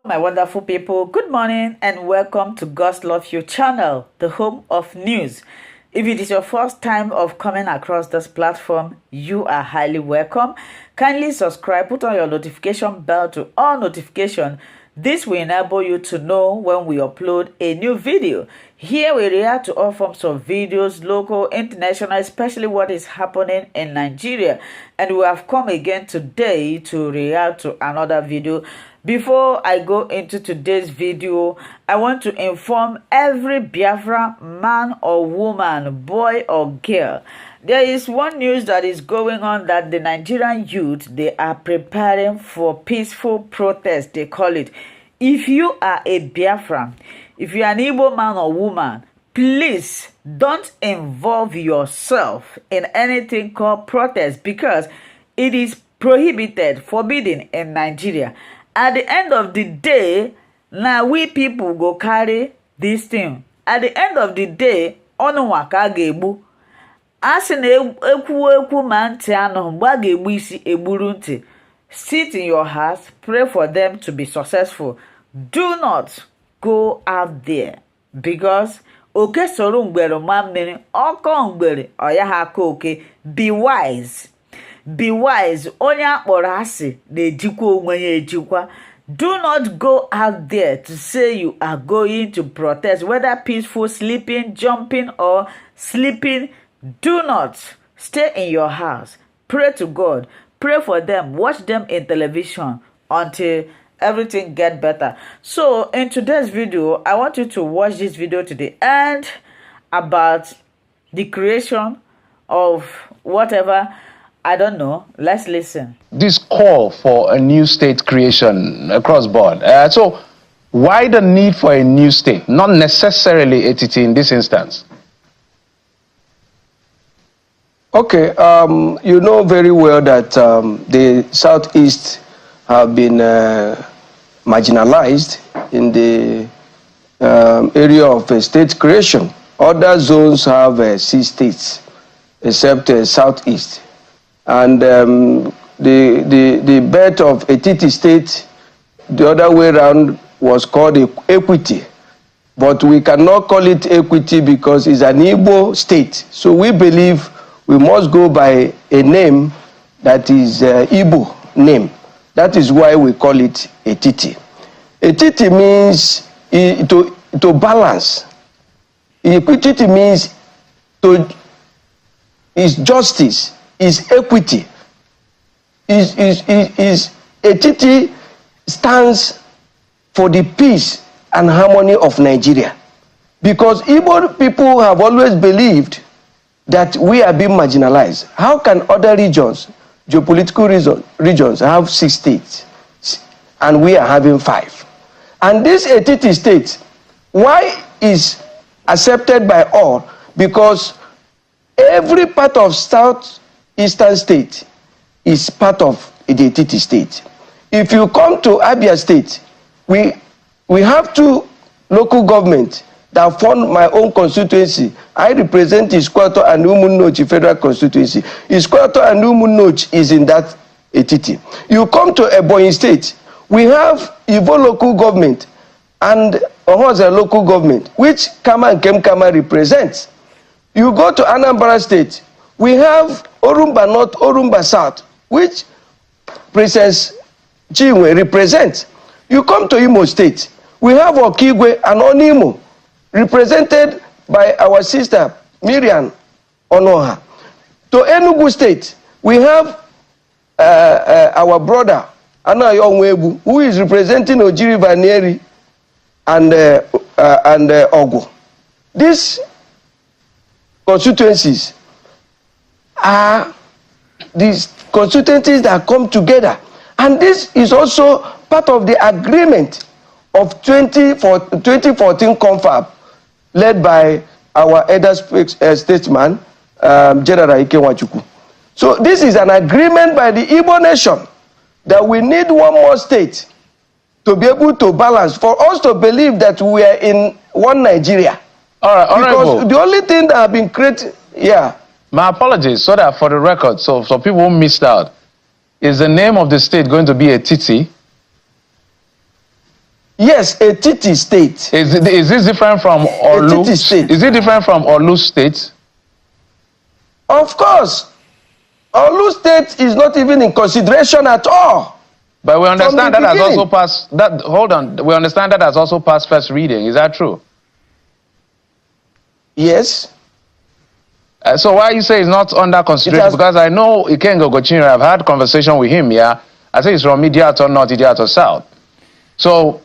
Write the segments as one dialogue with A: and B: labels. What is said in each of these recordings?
A: My wonderful people, good morning and welcome to God's Love You channel, the home of news. If it is your first time of coming across this platform, you are highly welcome. Kindly subscribe, put on your notification bell to all notification. This will enable you to know when we upload a new video. Here we react to all forms of videos, local, international, especially what is happening in Nigeria. And we have come again today to react to another video. Before I go into today's video, I want to inform every Biafra man or woman, boy or girl. There is one news that is going on that the Nigerian youth, they are preparing for peaceful protest, they call it. If you are a Biafra, if you are an Igbo man or woman, please don't involve yourself in anything called protest because it is prohibited, forbidden in Nigeria. At the end of the day, now we people go carry this thing. At the end of the day, onu waka ga-egbu. Asị na ekwu ma ntị anọ mgbe a ga-egbu isi egburu ntị. Sit in your house, pray for them to be successful. Do not go out there because oke soro mgbere ma mmiri ọkọ mgbere ọya ha aka oke. Be wise. Be wise. Onye akpọrọ asị na-ejikwa onwe ya ejikwa. Do not go out there to say you are going to protest, whether peaceful, sleeping, jumping, or sleeping. Do not stay in your house. Pray to God. Pray for them. Watch them in television until everything get better. So in today's video, I want you to watch this video to the end about the creation of whatever. I don't know. Let's listen.
B: This call for a new state creation across board. So why the need for a new state? Not necessarily ATT in this instance.
C: Okay, you know very well that the Southeast have been marginalized in the area of state creation. Other zones have 6 states, except Southeast. And the birth of Etiti State, the other way around, was called Equity. But we cannot call it Equity because it's an Igbo state. So we believe we must go by a name that is Igbo name. That is why we call it Etiti. Etiti means to balance. Equity means is justice, is equity. Etiti stands for the peace and harmony of Nigeria. Because Igbo people have always believed that we are being marginalized. How can other regions, geopolitical regions, have 6 states and we are having 5? And this Etiti state, why is accepted by all? Because every part of Southeastern state is part of the Etiti state. If you come to Abia state, we have 2 local governments that form my own constituency. I represent Iskwato and Umunnochi Federal Constituency. Iskwato and Umunnochi is in that Etiti. You come to Ebonyi State, we have Ivo local government and Ohoza local government, which Kama and Kemkama represents. You go to Anambra State, we have Orumba North, Orumba South, which Princess Chinwe represents. You come to Imo State, we have Okigwe and Onimo, represented by our sister Miriam Onoha. To Enugu State, we have our brother Anayo Onwebu, who is representing Ojiri Vanieri and Ogu. These constituencies are these constituencies that come together, and this is also part of the agreement of 2014 confab led by our elder statesman, General Ikewachukwu. So this is an agreement by the Igbo nation that we need one more state to be able to balance, for us to believe that we are in one Nigeria.
B: All right,
C: because the only thing that have been created, yeah.
B: My apologies, so that for the record, so people who missed out, is the name of the state going to be Etiti?
C: Yes, a TT state.
B: Is this different from Olu?
C: TT state.
B: Is it different from Olu state?
C: Of course. Olu state is not even in consideration at all.
B: But we understand that has
C: beginning.
B: also passed. That hold on, we understand that has also passed first reading. Is that true?
C: Yes.
B: So why you say it's not under consideration? Because I know Ikengo Gochinra, I've had conversation with him. Yeah, I think it's from Mediator North, Mediator South. So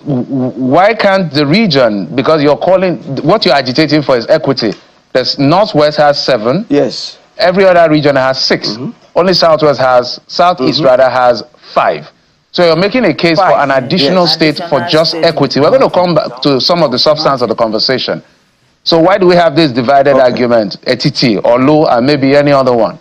B: why can't the region? Because you're calling what you're agitating for is equity. There's Northwest has 7.
C: Yes.
B: Every other region has 6. Only Southwest has Southeast rather has 5. So you're making a case for an additional state for just equity. We're going to come back to some of the substance of the conversation. So why do we have this divided argument, ETT or Olu and maybe any other one?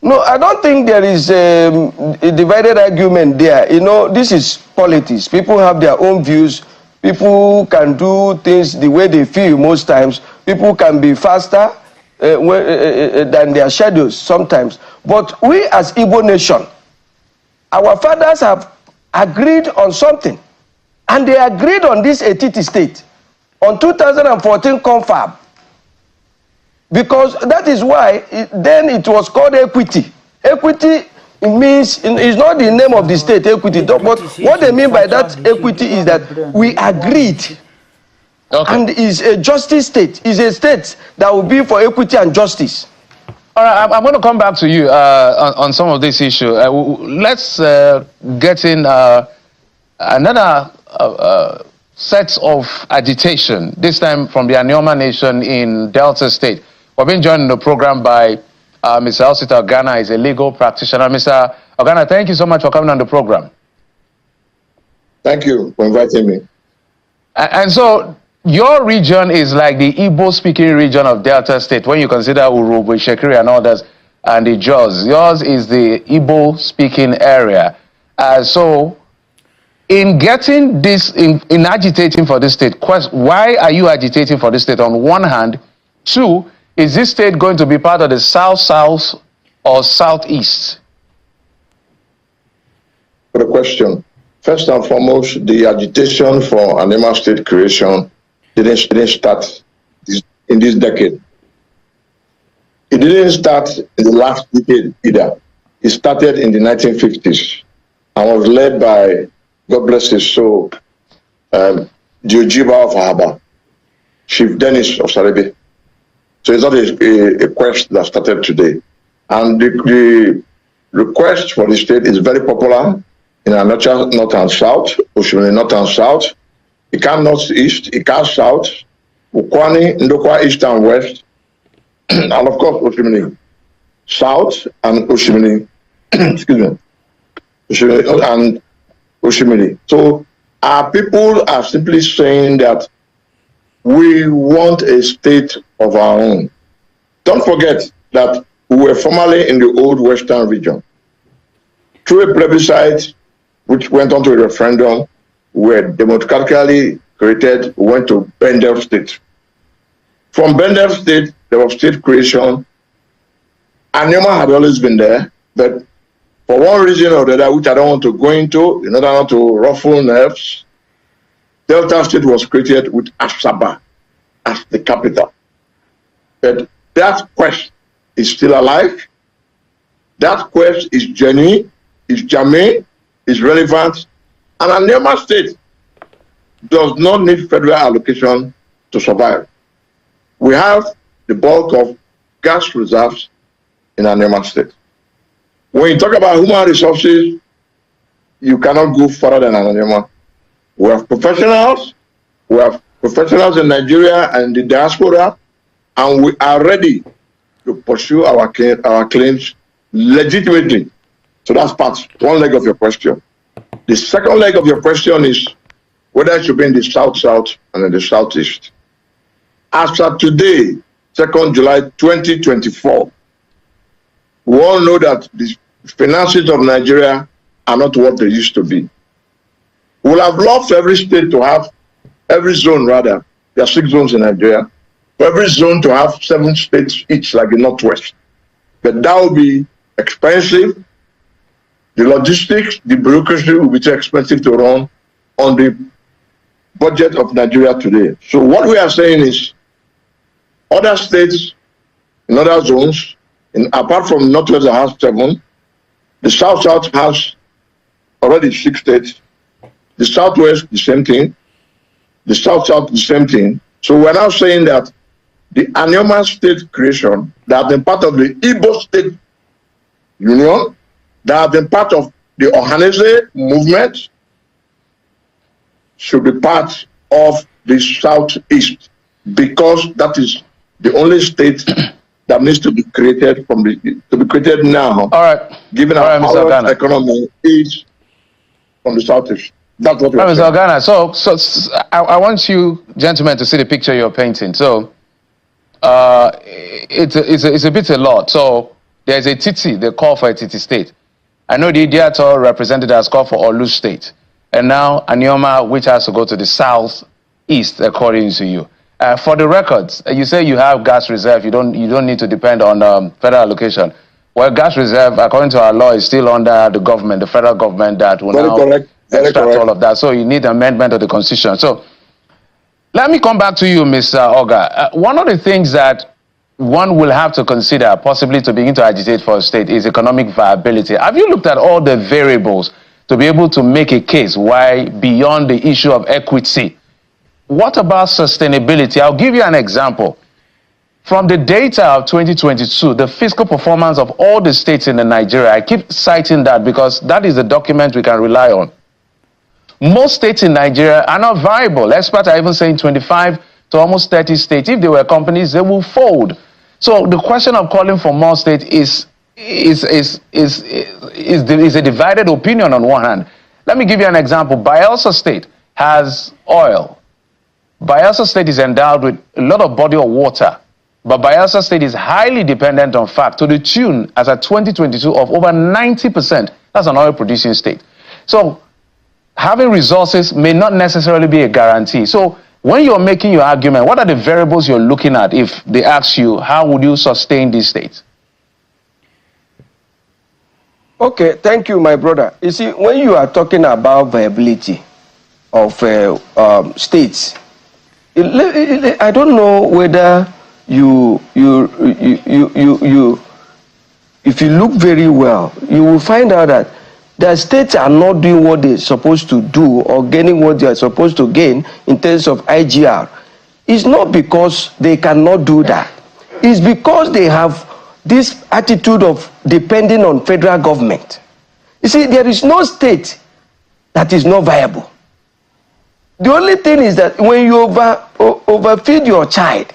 C: No, I don't think there is a divided argument there. You know, this is politics. People have their own views. People can do things the way they feel most times. People can be faster than their shadows sometimes. But we as Igbo nation, our fathers have agreed on something. And they agreed on this ETT state on 2014 confab. Because that is why then it was called equity. Equity means, it's not the name of the state, equity. But what they mean by that equity is that we agreed. Okay. And is a justice state, is a state that will be for equity and justice.
B: All right, I'm going to come back to you on some of this issue. Let's get in another set of agitation, this time from the Anioma Nation in Delta State. We've been joined in the program by Mr. Elsita Ogana, is a legal practitioner. Mr. Ogana, thank you so much for coming on the program.
D: Thank you for inviting me.
B: And so, your region is like the Igbo-speaking region of Delta State, when you consider Urhobo, Shekiri, and others, and the Jos. Yours is the Igbo-speaking area. So, in getting this, in agitating for this state, why are you agitating for this state on one hand? 2, is this state going to be part of the South-South or Southeast?
D: For the question, first and foremost, the agitation for Anioma state creation didn't start in this decade. It didn't start in the last decade either. It started in the 1950s and was led by, God bless his soul, Diojiba of Ahaba, Chief Dennis of Sarebe. So it's not a quest that started today. And the request for the state is very popular in our north and south, Oshimiri north and south, Ikan northeast, Ikan south, Ukwani, Ndokwa east and west, and of course Oshimiri south and Oshimiri, excuse me, Oshimiri and Oshimiri. So our people are simply saying that we want a state of our own. Don't forget that we were formerly in the old western region. Through a plebiscite, which went on to a referendum, we were democratically created, we went to Bendel State. From Bendel State, there was state creation. Anioma had always been there, but for one reason or the other, which I don't want to go into, in order not to ruffle nerves, Delta State was created with Asaba as the capital. But that quest is still alive. That quest is genuine, is germane, is relevant, and Anioma State does not need federal allocation to survive. We have the bulk of gas reserves in Anioma State. When you talk about human resources, you cannot go further than Anioma. We have professionals in Nigeria and the diaspora, and we are ready to pursue our claims legitimately. So that's one leg of your question. The second leg of your question is whether it should be in the South-South and in the Southeast. As of today, 2nd July 2024, we all know that the finances of Nigeria are not what they used to be. We would have loved for every state to have, every zone rather, there are 6 zones in Nigeria, for every zone to have 7 states each, like the Northwest. But that would be expensive, the logistics, the bureaucracy will be too expensive to run on the budget of Nigeria today. So what we are saying is other states in other zones, apart from Northwest that has 7, the South has already 6 states, the Southwest the same thing, the South the same thing. So we're now saying that the Anioma state creation that have been part of the Igbo state union, that have been part of the Ohanese movement, should be part of the Southeast, because that is the only state that needs to be created now.
B: All right.
D: Given our current economy is from the Southeast. That's what we're saying.
B: Mr. Organa, so I want you gentlemen to see the picture you're painting. So it's a bit a lot. So there's a Titi, they call for a Titi state. I know the Idiato representative has called for Olu state. And now Anioma, which has to go to the southeast, according to you. For the records, you say you have gas reserve. You don't need to depend on federal allocation. Well, gas reserve, according to our law, is still under the government, the federal government, that will now extract all of that. So you need amendment of the constitution. So let me come back to you, Mr. Oga. One of the things that one will have to consider, possibly to begin to agitate for a state, is economic viability. Have you looked at all the variables to be able to make a case why, beyond the issue of equity, what about sustainability? I'll give you an example. From the data of 2022, the fiscal performance of all the states in Nigeria, I keep citing that because that is the document we can rely on. Most states in Nigeria are not viable. Experts are even saying 25 to almost 30 states. If they were companies, they will fold. So the question of calling for more states is a divided opinion on one hand. Let me give you an example. Bayelsa State has oil. Bayelsa State is endowed with a lot of body of water. But Bayelsa State is highly dependent on fact to the tune, as at 2022, of over 90%. That's an oil-producing state. So having resources may not necessarily be a guarantee. So when you're making your argument, what are the variables you're looking at if they ask you, how would you sustain these states?
C: Okay, thank you, my brother. You see, when you are talking about viability of states, I don't know whether if you look very well, you will find out that the states are not doing what they're supposed to do or gaining what they are supposed to gain in terms of IGR. It's not because they cannot do that. It's because they have this attitude of depending on federal government. You see, there is no state that is not viable. The only thing is that when you overfeed your child,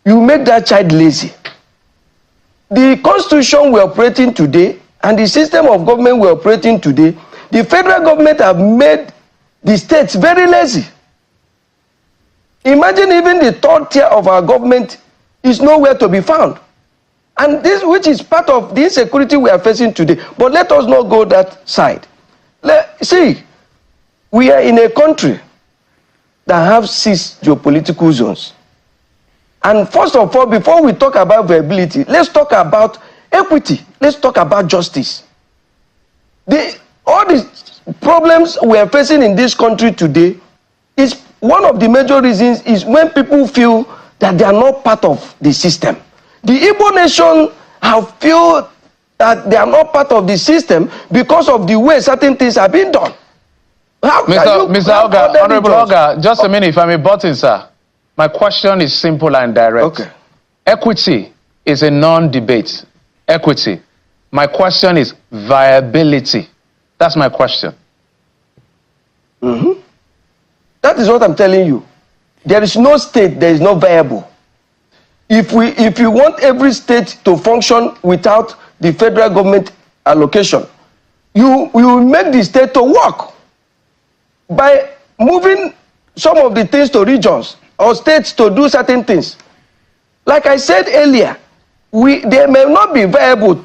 C: you make that child lazy. The constitution we're operating today and the system of government we're operating today, the federal government have made the states very lazy. Imagine even the third tier of our government is nowhere to be found. And this, which is part of the insecurity we are facing today. But let us not go that side. See, we are in a country that have 6 geopolitical zones. And first of all, before we talk about viability, let's talk about equity. Let's talk about justice. All the problems we are facing in this country today is one of the major reasons is when people feel that they are not part of the system. The Igbo nation have feel that they are not part of the system because of the way certain things are being done.
B: Mr. Oga, Honorable Oga, just a minute, if I may butt in, sir. My question is simple and direct.
C: Okay.
B: Equity is a non-debate. Equity. My question is viability. That's my question.
C: Mm-hmm. That is what I'm telling you. There is no state that is not viable. If you want every state to function without the federal government allocation, you will make the state to work by moving some of the things to regions or states to do certain things. Like I said earlier, they may not be viable,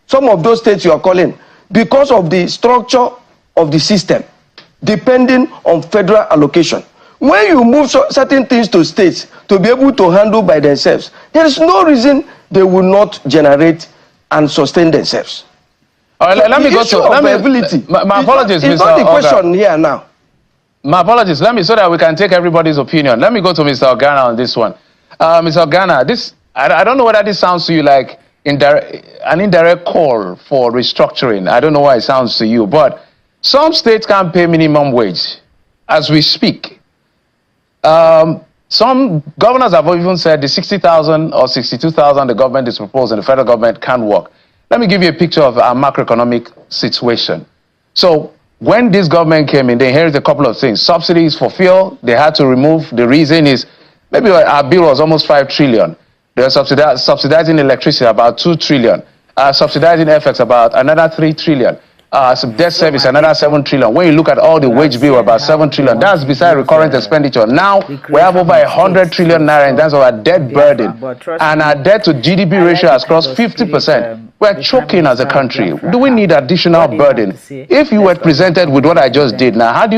C: some of those states you are calling, because of the structure of the system, depending on federal allocation. When you move certain things to states to be able to handle by themselves, there is no reason they will not generate and sustain themselves.
B: All right,
C: So
B: let me
C: the
B: go
C: issue
B: to
C: of viability.
B: my apologies,
C: It's
B: Mr.
C: not the
B: Oga.
C: question here now.
B: My apologies. Let me, so that we can take everybody's opinion. Let me go to Mr. Organa on this one. Mr. Organa, I don't know whether this sounds to you like an indirect call for restructuring. I don't know why it sounds to you, but some states can't pay minimum wage as we speak. Some governors have even said the 60,000 or 62,000 the government is proposing, the federal government can't work. Let me give you a picture of our macroeconomic situation. So when this government came in, they inherited a couple of things. Subsidies for fuel, they had to remove. The reason is maybe our bill was almost 5 trillion. They were subsidizing electricity about 2 trillion. Subsidizing FX about another 3 trillion. Some debt service, another 7 trillion. When you look at all the wage bill, about 7 trillion. That's beside recurrent expenditure. Now we have over 100 trillion naira in terms of our debt burden. And our debt to GDP ratio has crossed 50%. We're choking as a country. Do we need additional burden? If you were presented with what I just did now, how do you